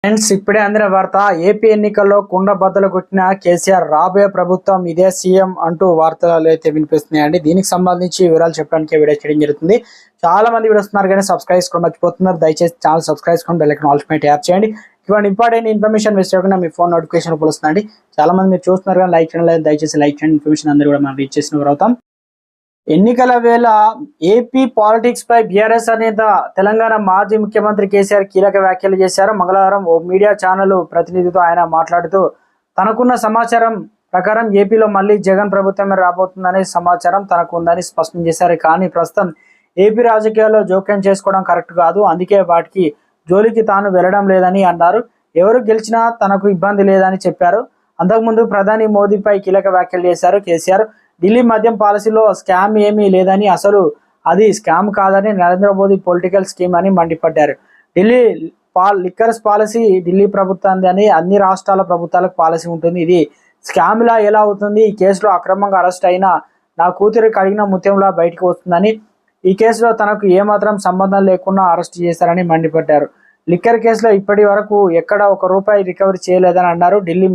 Friends, ఇప్పుడే అందిన వార్త. ఏపీ ఎన్నికల్లో కుండ బద్దలు కొట్టిన కేసీఆర్ రాబోయే ప్రభుత్వం ఇదే సీఎం అంటూ వార్తలు అయితే వినిపిస్తున్నాయండి. దీనికి సంబంధించి వివరాలు చెప్పడానికి వీడియో చేయడం జరుగుతుంది. చాలా మంది వీడియోస్తున్నారు కానీ సబ్స్క్రైబ్ చేసుకోవడం మర్చిపోతున్నారు. దయచేసి ఛానల్ సబ్స్క్రైబ్ చేసుకొని బెల్ ఐకాన్ ఆల్ పై ట్యాప్ చేయండి. ఇటువంటి ఇంపార్టెంట్ ఇన్ఫర్మేషన్ మిస్ చేయకుండా మీ ఫోన్ నోటిఫికేషన్ పొలుస్తుందండి. చాలా మంది మీరు చూస్తున్నారు కానీ లైక్ చేయడం లేదు. దయచేసి లైక్ చేయండి. ఇన్ఫర్మేషన్ అందరూ కూడా మనం రీచ్ చేసిన వారు అవుతాం. ఎన్నికల వేళ ఏపీ పాలిటిక్స్ పై బీఆర్ఎస్ నేత తెలంగాణ మాజీ ముఖ్యమంత్రి కేసీఆర్ కీలక వ్యాఖ్యలు చేశారు. మంగళవారం ఓ మీడియా ఛానల్ ప్రతినిధితో ఆయన మాట్లాడుతూ తనకున్న సమాచారం ప్రకారం ఏపీలో మళ్ళీ జగన్ ప్రభుత్వమే రాబోతుందనే సమాచారం తనకు ఉందని స్పష్టం చేశారు. కానీ ప్రస్తుతం ఏపీ రాజకీయాల్లో జోక్యం చేసుకోవడం కరెక్ట్ కాదు, అందుకే వాటికి జోలికి తాను వెళ్లడం లేదని అన్నారు. ఎవరు గెలిచినా తనకు ఇబ్బంది లేదని చెప్పారు. అంతకుముందు ప్రధాని మోదీపై కీలక వ్యాఖ్యలు చేశారు కేసీఆర్. ఢిల్లీ మద్యం పాలసీలో స్కామ్ ఏమీ లేదని, అసలు అది స్కామ్ కాదని, నరేంద్ర మోదీ పొలిటికల్ స్కీమ్ అని మండిపడ్డారు. ఢిల్లీ లిక్కర్స్ పాలసీ ఢిల్లీ ప్రభుత్వాన్ని అని, అన్ని రాష్ట్రాల ప్రభుత్వాలకు పాలసీ ఉంటుంది. ఇది స్కామ్లా ఎలా అవుతుంది? ఈ కేసులో అక్రమంగా అరెస్ట్ అయిన నా కూతురు కడిగిన ముత్యంలా బయటకు వస్తుందని, ఈ కేసులో తనకు ఏమాత్రం సంబంధం లేకుండా అరెస్ట్ చేశారని మండిపడ్డారు. లిక్కర్ కేసులో ఇప్పటి వరకు ఎక్కడ ₹1 రికవరీ చేయలేదని అన్నారు. ఢిల్లీ